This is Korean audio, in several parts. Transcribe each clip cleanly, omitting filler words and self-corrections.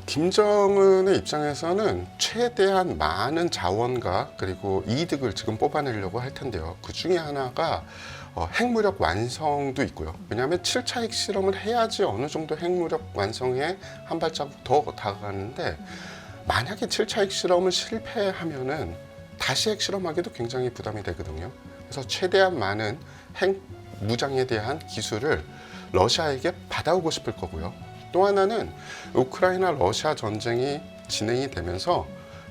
김정은의 입장에서는 최대한 많은 자원과 그리고 이득을 지금 뽑아내려고 할 텐데요. 그 중에 하나가 핵무력 완성도 있고요. 왜냐하면 7차 핵실험을 해야지 어느 정도 핵무력 완성에 한 발자국 더 다가가는데 만약에 7차 핵실험을 실패하면은 다시 핵실험하기도 굉장히 부담이 되거든요. 그래서 최대한 많은 핵 무장에 대한 기술을 러시아에게 받아오고 싶을 거고요. 또 하나는 우크라이나 러시아 전쟁이 진행이 되면서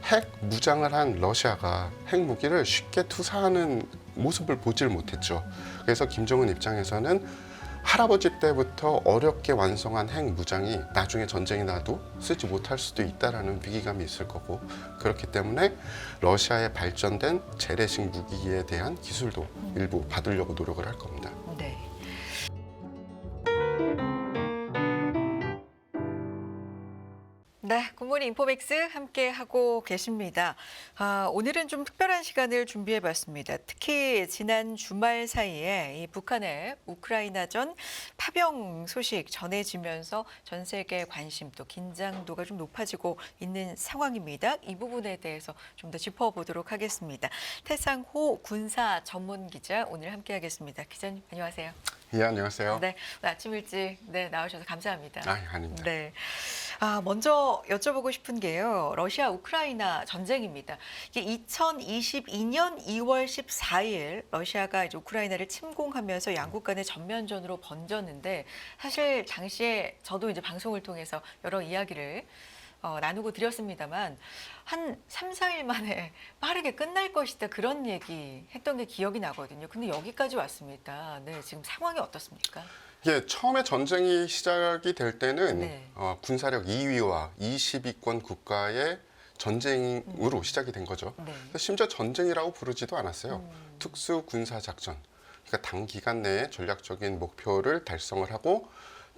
핵 무장을 한 러시아가 핵무기를 쉽게 투사하는 모습을 보질 못했죠. 그래서 김정은 입장에서는 할아버지 때부터 어렵게 완성한 핵 무장이 나중에 전쟁이 나도 쓰지 못할 수도 있다라는 위기감이 있을 거고, 그렇기 때문에 러시아의 발전된 재래식 무기에 대한 기술도 일부 받으려고 노력을 할 겁니다. 네. 네, 굿모닝 인포맥스 함께 하고 계십니다. 오늘은 좀 특별한 시간을 준비해봤습니다. 특히 지난 주말 사이에 이 북한의 우크라이나전 파병 소식 전해지면서 전 세계 관심 또 긴장도가 좀 높아지고 있는 상황입니다. 이 부분에 대해서 좀 더 짚어보도록 하겠습니다. 태상호 군사 전문 기자 오늘 함께하겠습니다. 기자님 안녕하세요. 예, 안녕하세요. 네, 아침 일찍 나오셔서 감사합니다. 아닙니다. 네. 먼저 여쭤보고 싶은 게요. 러시아 우크라이나 전쟁입니다. 이게 2022년 2월 14일 러시아가 이제 우크라이나를 침공하면서 양국 간의 전면전으로 번졌는데, 사실 당시에 저도 이제 방송을 통해서 여러 이야기를 나누고 드렸습니다만 한 3, 4일 만에 빠르게 끝날 것이다 그런 얘기 했던 게 기억이 나거든요. 근데 여기까지 왔습니다. 네, 지금 상황이 어떻습니까? 이게 처음에 전쟁이 시작이 될 때는 네. 군사력 2위와 20위권 국가의 전쟁으로 시작이 된 거죠. 네. 심지어 전쟁이라고 부르지도 않았어요. 특수 군사 작전. 그러니까 단기간 내에 전략적인 목표를 달성을 하고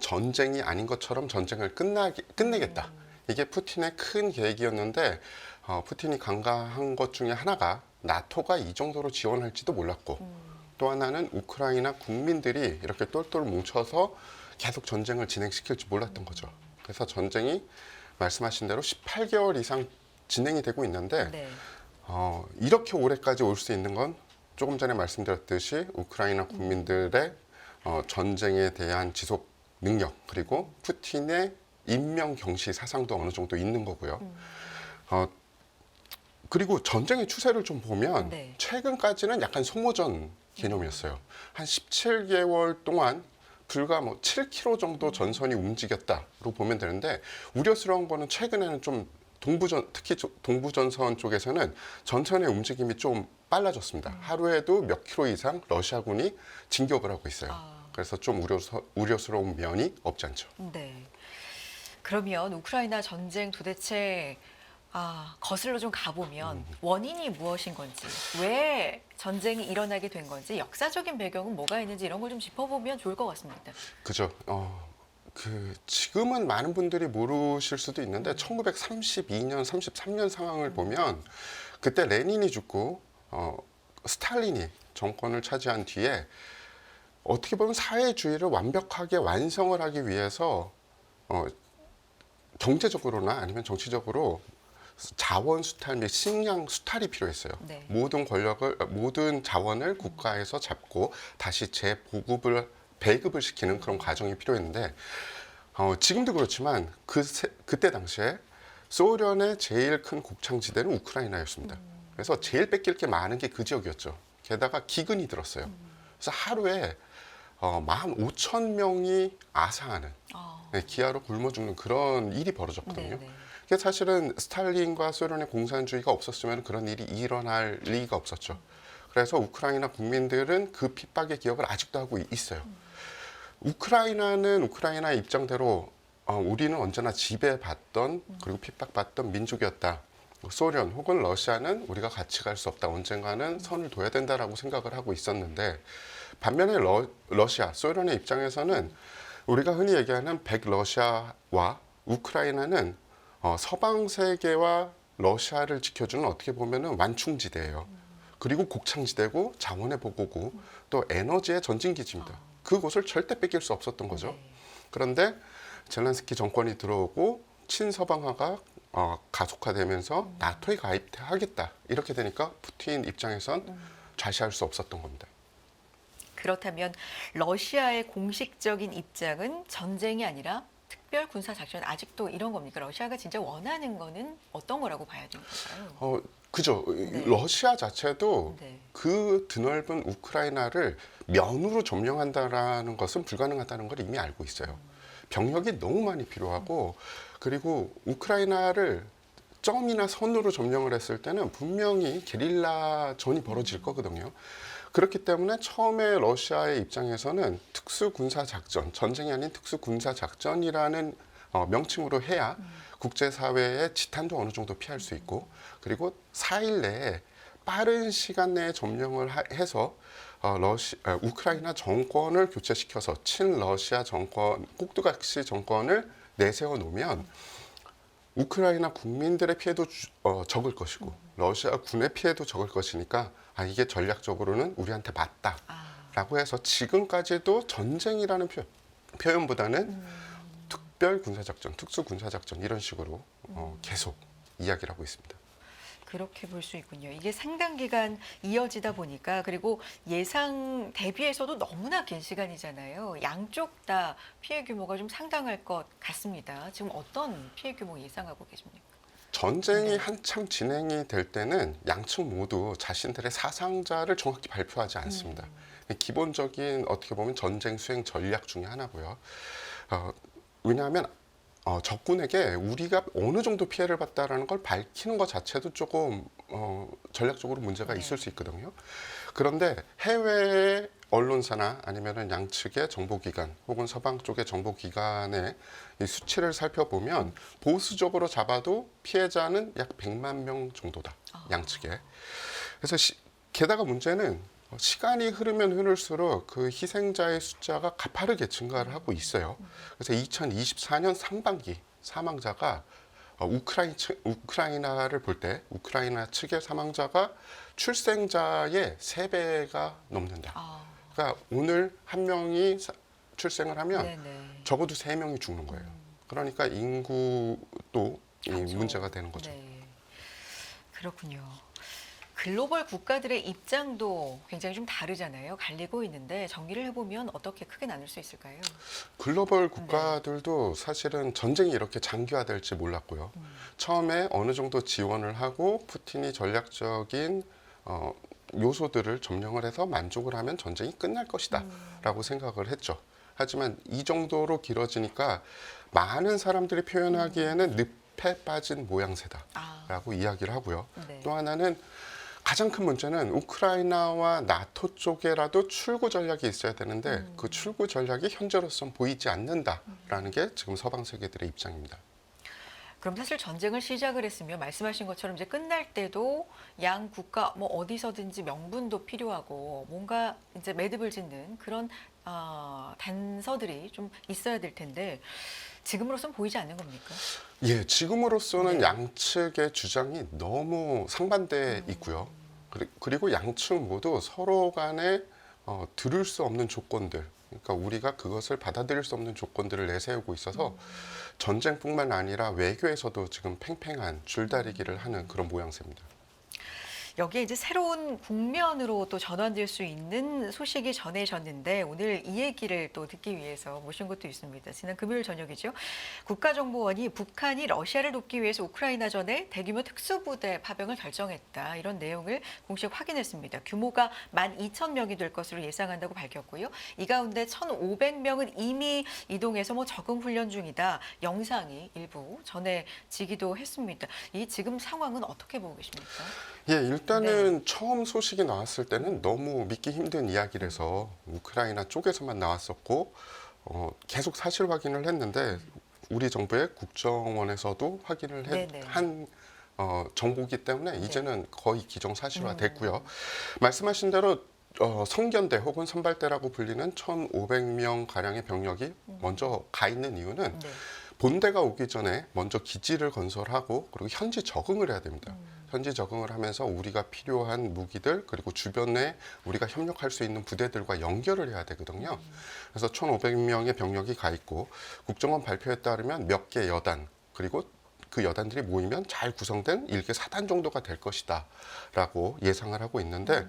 전쟁이 아닌 것처럼 전쟁을 끝내겠다. 이게 푸틴의 큰 계획이었는데 푸틴이 간과한 것 중에 하나가 나토가 이 정도로 지원할지도 몰랐고, 또 하나는 우크라이나 국민들이 이렇게 똘똘 뭉쳐서 계속 전쟁을 진행시킬지 몰랐던 거죠. 그래서 전쟁이 말씀하신 대로 18개월 이상 진행이 되고 있는데 네. 이렇게 오래까지 올 수 있는 건 조금 전에 말씀드렸듯이 우크라이나 국민들의 전쟁에 대한 지속 능력, 그리고 푸틴의 인명 경시 사상도 어느 정도 있는 거고요. 그리고 전쟁의 추세를 좀 보면 네. 최근까지는 약간 소모전 개념이었어요. 한 17개월 동안 불과 7km 정도 전선이 움직였다로 보면 되는데, 우려스러운 거는 최근에는 좀 특히 동부전선 쪽에서는 전선의 움직임이 좀 빨라졌습니다. 하루에도 몇 킬로 이상 러시아군이 진격을 하고 있어요. 그래서 좀 우려스러운 면이 없지 않죠. 네. 그러면 우크라이나 전쟁 도대체 거슬러 좀 가보면 원인이 무엇인 건지, 왜 전쟁이 일어나게 된 건지, 역사적인 배경은 뭐가 있는지 이런 걸 좀 짚어보면 좋을 것 같습니다. 그죠. 지금은 많은 분들이 모르실 수도 있는데 1932년, 33년 상황을 보면 그때 레닌이 죽고 스탈린이 정권을 차지한 뒤에 어떻게 보면 사회주의를 완벽하게 완성을 하기 위해서 경제적으로나 아니면 정치적으로 자원 수탈 및 식량 수탈이 필요했어요. 네. 모든 자원을 국가에서 잡고 다시 배급을 시키는 그런 과정이 필요했는데, 지금도 그렇지만 그때 당시에 소련의 제일 큰 곡창지대는 우크라이나였습니다. 그래서 제일 뺏길 게 많은 게 그 지역이었죠. 게다가 기근이 들었어요. 그래서 하루에 15,000명이 아사하는, 기아로 굶어 죽는 그런 일이 벌어졌거든요. 네네. 이게 사실은 스탈린과 소련의 공산주의가 없었으면 그런 일이 일어날 리가 없었죠. 그래서 우크라이나 국민들은 그 핍박의 기억을 아직도 하고 있어요. 우크라이나는 우크라이나 입장대로 우리는 언제나 지배받던 그리고 핍박받던 민족이었다. 소련 혹은 러시아는 우리가 같이 갈 수 없다. 언젠가는 선을 둬야 된다라고 생각을 하고 있었는데, 반면에 러시아, 소련의 입장에서는 우리가 흔히 얘기하는 백러시아와 우크라이나는 서방 세계와 러시아를 지켜주는 어떻게 보면은 완충지대예요. 그리고 곡창지대고 자원의 보고고 또 에너지의 전진기지입니다. 그곳을 절대 뺏길 수 없었던 거죠. 네. 그런데 젤렌스키 정권이 들어오고 친서방화가 가속화되면서 나토에 가입하겠다 이렇게 되니까 푸틴 입장에선 좌시할 수 없었던 겁니다. 그렇다면 러시아의 공식적인 입장은 전쟁이 아니라 특별 군사 작전, 아직도 이런 겁니까? 러시아가 진짜 원하는 거는 어떤 거라고 봐야 되는 걸까요? 그죠. 네. 러시아 자체도 네. 그 드넓은 우크라이나를 면으로 점령한다라는 것은 불가능하다는 걸 이미 알고 있어요. 병력이 너무 많이 필요하고, 그리고 우크라이나를 점이나 선으로 점령을 했을 때는 분명히 게릴라전이 벌어질 거거든요. 그렇기 때문에 처음에 러시아의 입장에서는 특수군사작전, 전쟁이 아닌 특수군사작전이라는 명칭으로 해야 국제사회의 지탄도 어느 정도 피할 수 있고, 그리고 4일 내에 빠른 시간 내에 점령을 해서 우크라이나 정권을 교체시켜서 친러시아 정권, 꼭두각시 정권을 내세워 놓으면 우크라이나 국민들의 피해도 적을 것이고 러시아 군의 피해도 적을 것이니까 이게 전략적으로는 우리한테 맞다라고 해서 지금까지도 전쟁이라는 표현보다는 특별 군사작전, 특수 군사작전 이런 식으로 계속 이야기를 하고 있습니다. 그렇게 볼 수 있군요. 이게 상당 기간 이어지다 보니까, 그리고 예상 대비해서도 너무나 긴 시간이잖아요. 양쪽 다 피해 규모가 좀 상당할 것 같습니다. 지금 어떤 피해 규모 예상하고 계십니까? 전쟁이 네. 한참 진행이 될 때는 양측 모두 자신들의 사상자를 정확히 발표하지 않습니다. 기본적인 어떻게 보면 전쟁 수행 전략 중에 하나고요. 왜냐하면 적군에게 우리가 어느 정도 피해를 봤다라는 걸 밝히는 것 자체도 조금 전략적으로 문제가 네. 있을 수 있거든요. 그런데 해외 언론사나 아니면은 양측의 정보기관 혹은 서방 쪽의 정보기관의 이 수치를 살펴보면 보수적으로 잡아도 피해자는 약 100만 명 정도다. 양측에. 그래서 게다가 문제는 시간이 흐르면 흐를수록 그 희생자의 숫자가 가파르게 증가를 하고 있어요. 그래서 2024년 상반기 사망자가 우크라이나를 볼 때 우크라이나 측의 사망자가 출생자의 3배가 넘는다. 그러니까 오늘 한 명이 출생을 하면 네네. 적어도 3명이 죽는 거예요. 그러니까 인구도 이 그렇죠. 문제가 되는 거죠. 네. 그렇군요. 글로벌 국가들의 입장도 굉장히 좀 다르잖아요. 갈리고 있는데 정리를 해보면 어떻게 크게 나눌 수 있을까요? 글로벌 국가들도 사실은 전쟁이 이렇게 장기화될지 몰랐고요. 처음에 어느 정도 지원을 하고 푸틴이 전략적인 요소들을 점령을 해서 만족을 하면 전쟁이 끝날 것이다 라고 생각을 했죠. 하지만 이 정도로 길어지니까 많은 사람들이 표현하기에는 늪에 빠진 모양새다 라고 이야기를 하고요. 네. 또 하나는 가장 큰 문제는 우크라이나와 나토 쪽에라도 출구 전략이 있어야 되는데 그 출구 전략이 현재로선 보이지 않는다라는 게 지금 서방 세계들의 입장입니다. 그럼 사실 전쟁을 시작을 했으면 말씀하신 것처럼 이제 끝날 때도 양 국가 뭐 어디서든지 명분도 필요하고 뭔가 이제 매듭을 짓는 그런 단서들이 좀 있어야 될 텐데 지금으로선 보이지 않는 겁니까? 예, 지금으로서는 네. 양측의 주장이 너무 상반돼 있고요. 그리고 양측 모두 서로 간에 들을 수 없는 조건들, 그러니까 우리가 그것을 받아들일 수 없는 조건들을 내세우고 있어서 전쟁뿐만 아니라 외교에서도 지금 팽팽한 줄다리기를 하는 그런 모양새입니다. 여기에 이제 새로운 국면으로 또 전환될 수 있는 소식이 전해졌는데 오늘 이 얘기를 또 듣기 위해서 모신 것도 있습니다. 지난 금요일 저녁이죠. 국가정보원이 북한이 러시아를 돕기 위해서 우크라이나전에 대규모 특수부대 파병을 결정했다. 이런 내용을 공식 확인했습니다. 규모가 12,000명이 될 것으로 예상한다고 밝혔고요. 이 가운데 1,500명은 이미 이동해서 뭐 적응 훈련 중이다. 영상이 일부 전해지기도 했습니다. 이 지금 상황은 어떻게 보고 계십니까? 예, 일단은 처음 소식이 나왔을 때는 너무 믿기 힘든 이야기라서 우크라이나 쪽에서만 나왔었고 계속 사실 확인을 했는데 우리 정부의 국정원에서도 확인을 네네. 한 정보기 때문에 네. 이제는 거의 기정사실화 됐고요. 말씀하신 대로 성견대 혹은 선발대라고 불리는 1,500명 가량의 병력이 먼저 가 있는 이유는 네. 본대가 오기 전에 먼저 기지를 건설하고 그리고 현지 적응을 해야 됩니다. 현지 적응을 하면서 우리가 필요한 무기들 그리고 주변에 우리가 협력할 수 있는 부대들과 연결을 해야 되거든요. 그래서 1,500명의 병력이 가 있고 국정원 발표에 따르면 몇 개 여단 그리고 그 여단들이 모이면 잘 구성된 일개 사단 정도가 될 것이다라고 예상을 하고 있는데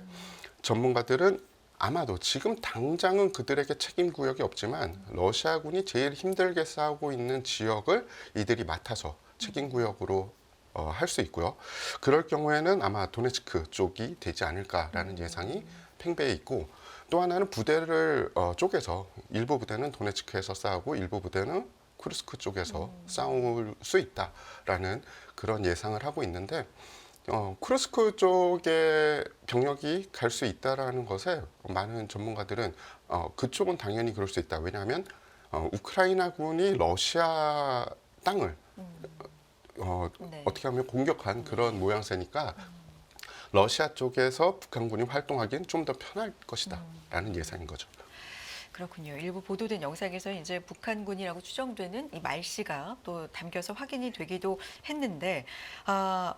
전문가들은 아마도 지금 당장은 그들에게 책임 구역이 없지만 러시아군이 제일 힘들게 싸우고 있는 지역을 이들이 맡아서 책임 구역으로 할 수 있고요. 그럴 경우에는 아마 도네츠크 쪽이 되지 않을까라는 예상이 팽배해 있고, 또 하나는 부대를 쪼개서 일부 부대는 도네츠크에서 싸우고 일부 부대는 쿠르스크 쪽에서 싸울 수 있다라는 그런 예상을 하고 있는데, 쿠르스크 쪽에 병력이 갈 수 있다라는 것에 많은 전문가들은 그쪽은 당연히 그럴 수 있다. 왜냐하면 우크라이나군이 러시아 땅을 네. 어떻게 하면 공격한 그런 모양새니까 러시아 쪽에서 북한군이 활동하기엔 좀 더 편할 것이다라는 예상인 거죠. 그렇군요. 일부 보도된 영상에서 이제 북한군이라고 추정되는 이 말씨가 또 담겨서 확인이 되기도 했는데,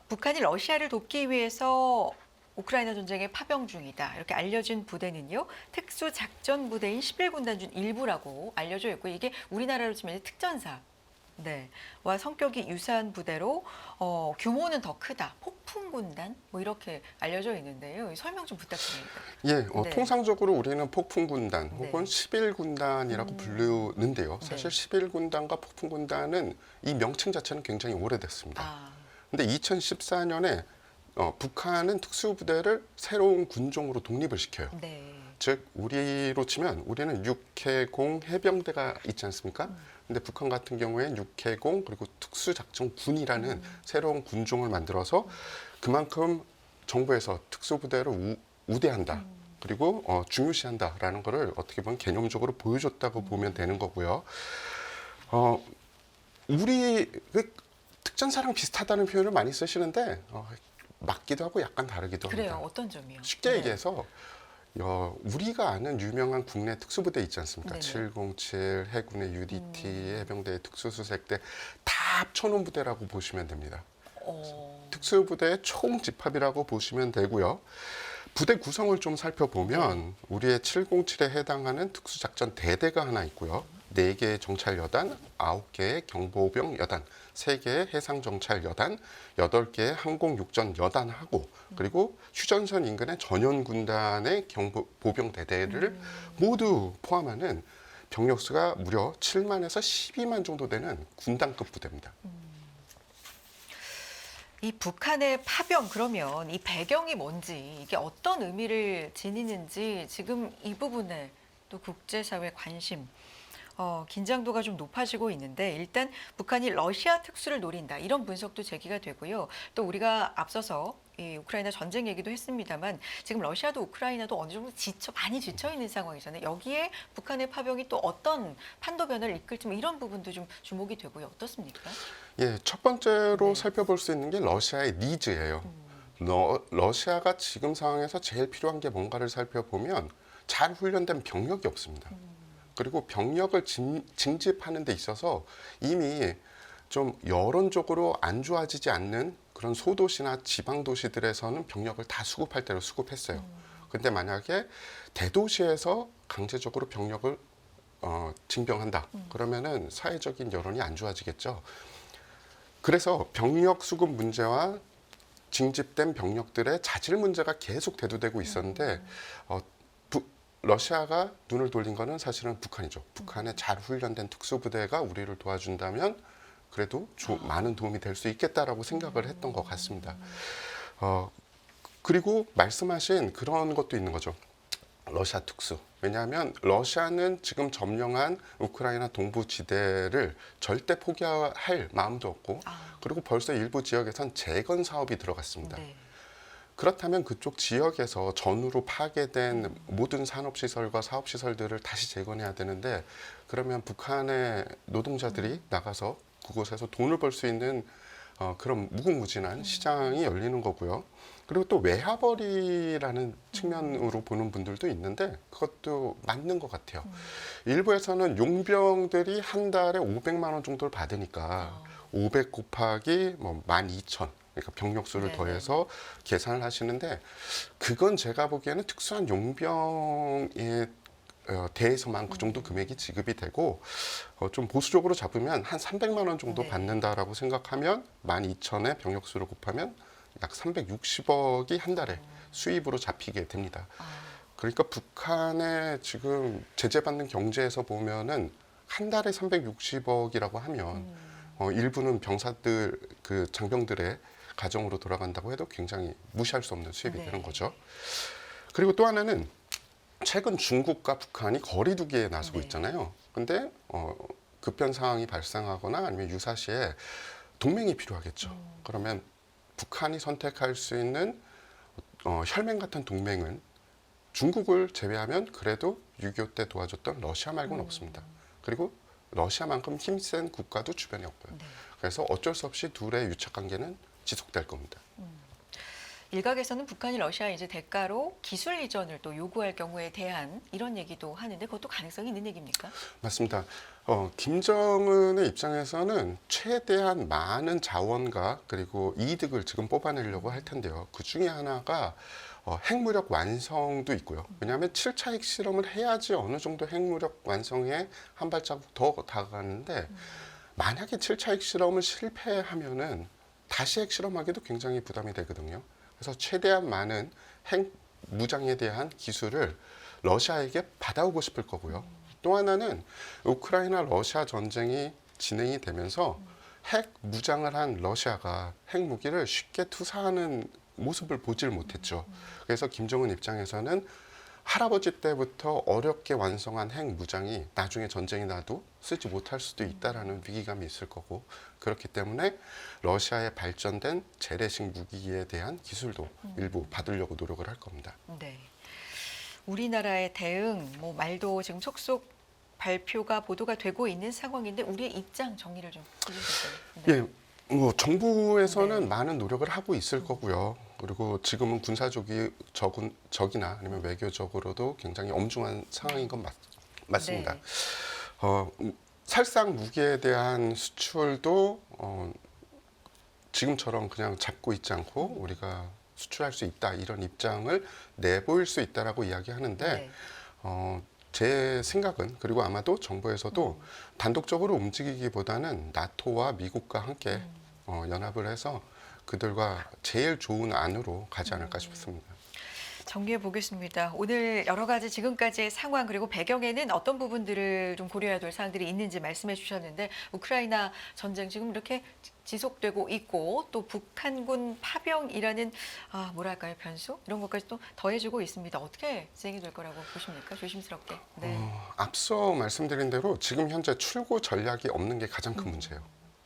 북한이 러시아를 돕기 위해서 우크라이나 전쟁에 파병 중이다 이렇게 알려진 부대는요, 특수작전 부대인 11군단 중 일부라고 알려져 있고, 이게 우리나라로 치면 특전사 와 성격이 유사한 부대로 규모는 더 크다, 폭풍군단 뭐 이렇게 알려져 있는데요. 설명 좀 부탁드립니다. 예, 네. 통상적으로 우리는 폭풍군단 네. 혹은 11군단이라고 부르는데요. 사실 11군단과 폭풍군단은 이 명칭 자체는 굉장히 오래됐습니다. 근데 2014년에 북한은 특수부대를 새로운 군종으로 독립을 시켜요. 네. 즉 우리로 치면 우리는 육해공 해병대가 있지 않습니까? 근데 북한 같은 경우에는 육해공 그리고 특수작전군이라는 새로운 군종을 만들어서 그만큼 정부에서 특수부대를 우대한다. 그리고 중요시한다라는 것을 어떻게 보면 개념적으로 보여줬다고 보면 되는 거고요. 우리 특전사랑 비슷하다는 표현을 많이 쓰시는데 맞기도 하고 약간 다르기도 그래요. 합니다. 어떤 점이요? 쉽게 네. 얘기해서 우리가 아는 유명한 국내 특수부대 있지 않습니까? 네네. 707, 해군의 UDT, 해병대의 특수수색대 다 합쳐놓은 부대라고 보시면 됩니다. 특수부대의 총집합이라고 보시면 되고요. 부대 구성을 좀 살펴보면 우리의 707에 해당하는 특수작전 대대가 하나 있고요. 4개의 정찰여단, 9개의 경보병 여단, 3개의 해상정찰여단, 8개의 항공육전여단하고 그리고 휴전선 인근의 전연군단의 경보병 대대를 모두 포함하는 병력수가 무려 7만에서 12만 정도 되는 군단급 부대입니다. 이 북한의 파병, 그러면 이 배경이 뭔지, 이게 어떤 의미를 지니는지 지금 이 부분에 또 국제사회 관심, 긴장도가 좀 높아지고 있는데, 일단 북한이 러시아 특수를 노린다 이런 분석도 제기가 되고요. 또 우리가 앞서서 이 우크라이나 전쟁 얘기도 했습니다만 지금 러시아도 우크라이나도 어느 정도 많이 지쳐 있는 상황이잖아요. 여기에 북한의 파병이 또 어떤 판도 변화를 이끌지 뭐 이런 부분도 좀 주목이 되고요. 어떻습니까? 예, 첫 번째로 네. 살펴볼 수 있는 게 러시아의 니즈예요. 러시아가 지금 상황에서 제일 필요한 게 뭔가를 살펴보면 잘 훈련된 병력이 없습니다. 그리고 병력을 징집하는 데 있어서 이미 좀 여론적으로 안 좋아지지 않는 그런 소도시나 지방 도시들에서는 병력을 다 수급할 대로 수급했어요. 근데 만약에 대도시에서 강제적으로 병력을 징병한다. 그러면은 사회적인 여론이 안 좋아지겠죠. 그래서 병력 수급 문제와 징집된 병력들의 자질 문제가 계속 대두되고 있었는데 러시아가 눈을 돌린 거는 사실은 북한이죠. 북한의 잘 훈련된 특수부대가 우리를 도와준다면 그래도 많은 도움이 될 수 있겠다라고 생각을 했던 것 같습니다. 그리고 말씀하신 그런 것도 있는 거죠. 러시아 특수. 왜냐하면 러시아는 지금 점령한 우크라이나 동부 지대를 절대 포기할 마음도 없고 그리고 벌써 일부 지역에선 재건 사업이 들어갔습니다. 네. 그렇다면 그쪽 지역에서 전후로 파괴된 모든 산업시설과 사업시설들을 다시 재건해야 되는데 그러면 북한의 노동자들이 나가서 그곳에서 돈을 벌 수 있는 그런 무궁무진한 시장이 열리는 거고요. 그리고 또 외화벌이라는 측면으로 보는 분들도 있는데 그것도 맞는 것 같아요. 일부에서는 용병들이 한 달에 500만 원 정도를 받으니까 500 곱하기 뭐 12,000 그러니까 병력수를 네네. 더해서 계산을 하시는데 그건 제가 보기에는 특수한 용병의 대에서만 그 정도 금액이 지급이 되고 좀 보수적으로 잡으면 한 300만 원 정도 네. 받는다라고 생각하면 12,000에 병역수를 곱하면 약 360억이 한 달에 수입으로 잡히게 됩니다. 그러니까 북한의 지금 제재받는 경제에서 보면은 한 달에 360억이라고 하면 일부는 병사들 그 장병들의 가정으로 돌아간다고 해도 굉장히 무시할 수 없는 수입이 네. 되는 거죠. 그리고 또 하나는 최근 중국과 북한이 거리두기에 나서고 네. 있잖아요. 근데 급변 상황이 발생하거나 아니면 유사시에 동맹이 필요하겠죠. 그러면 북한이 선택할 수 있는 혈맹 같은 동맹은 중국을 제외하면 그래도 6.25 때 도와줬던 러시아 말고는 없습니다. 그리고 러시아만큼 힘센 국가도 주변에 없고요. 네. 그래서 어쩔 수 없이 둘의 유착 관계는 지속될 겁니다. 일각에서는 북한이 러시아에 이제 대가로 기술 이전을 또 요구할 경우에 대한 이런 얘기도 하는데 그것도 가능성이 있는 얘기입니까? 맞습니다. 김정은의 입장에서는 최대한 많은 자원과 그리고 이득을 지금 뽑아내려고 할 텐데요. 그 중에 하나가 핵무력 완성도 있고요. 왜냐하면 7차 핵실험을 해야지 어느 정도 핵무력 완성에 한 발자국 더 다가가는데 만약에 7차 핵실험을 실패하면은 다시 핵실험하기도 굉장히 부담이 되거든요. 그래서 최대한 많은 핵 무장에 대한 기술을 러시아에게 받아오고 싶을 거고요. 또 하나는 우크라이나 러시아 전쟁이 진행이 되면서 핵 무장을 한 러시아가 핵 무기를 쉽게 투사하는 모습을 보질 못했죠. 그래서 김정은 입장에서는 할아버지 때부터 어렵게 완성한 핵 무장이 나중에 전쟁이 나도 쓰지 못할 수도 있다라는 위기감이 있을 거고, 그렇기 때문에 러시아에 발전된 재래식 무기에 대한 기술도 일부 받으려고 노력을 할 겁니다. 네. 우리나라의 대응, 뭐 말도 지금 속속 발표가 보도가 되고 있는 상황인데 우리의 입장 정리를 좀 해주실까요? 네. 예, 뭐 정부에서는 네. 많은 노력을 하고 있을 거고요. 그리고 지금은 적이나 아니면 외교적으로도 굉장히 엄중한 상황인 건 맞습니다. 네. 살상 무기에 대한 수출도 지금처럼 그냥 잡고 있지 않고 우리가 수출할 수 있다 이런 입장을 내보일 수 있다라고 이야기하는데 네. 제 생각은, 그리고 아마도 정부에서도 단독적으로 움직이기보다는 나토와 미국과 함께 연합을 해서 그들과 제일 좋은 안으로 가지 않을까 싶습니다. 정리해 보겠습니다. 오늘 여러 가지 지금까지의 상황 그리고 배경에는 어떤 부분들을 좀 고려해야 될 사항들이 있는지 말씀해 주셨는데 우크라이나 전쟁 지금 이렇게 지속되고 있고 또 북한군 파병이라는 뭐랄까요 변수 이런 것까지 또 더해지고 있습니다. 어떻게 진행이 될 거라고 보십니까? 조심스럽게. 네. 앞서 말씀드린 대로 지금 현재 출구 전략이 없는 게 가장 큰 문제예요.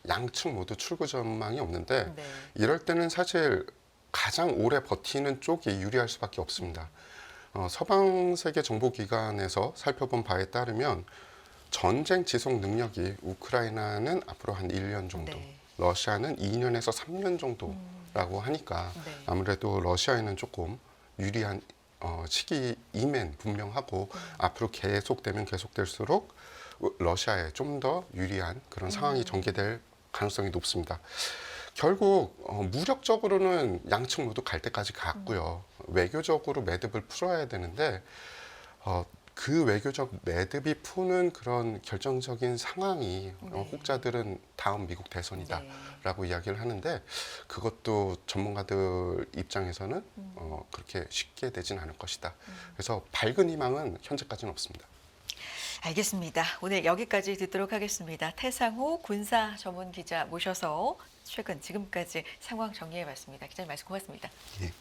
양측 모두 출구 전망이 없는데 네. 이럴 때는 사실 가장 오래 버티는 쪽이 유리할 수밖에 없습니다. 서방 세계 정보기관에서 살펴본 바에 따르면 전쟁 지속 능력이 우크라이나는 앞으로 한 1년 정도, 네. 러시아는 2년에서 3년 정도라고 하니까 네. 아무래도 러시아에는 조금 유리한 시기임엔 분명하고 앞으로 계속되면 계속될수록 러시아에 좀 더 유리한 그런 상황이 전개될 가능성이 높습니다. 결국 무력적으로는 양측 모두 갈 때까지 갔고요. 외교적으로 매듭을 풀어야 되는데 그 외교적 매듭이 푸는 그런 결정적인 상황이 혹자들은 다음 미국 대선이다라고 이야기를 하는데 그것도 전문가들 입장에서는 그렇게 쉽게 되진 않을 것이다. 그래서 밝은 희망은 현재까지는 없습니다. 알겠습니다. 오늘 여기까지 듣도록 하겠습니다. 태상호 군사 전문 기자 모셔서 최근 지금까지 상황 정리해봤습니다. 기자님 말씀 고맙습니다. 예.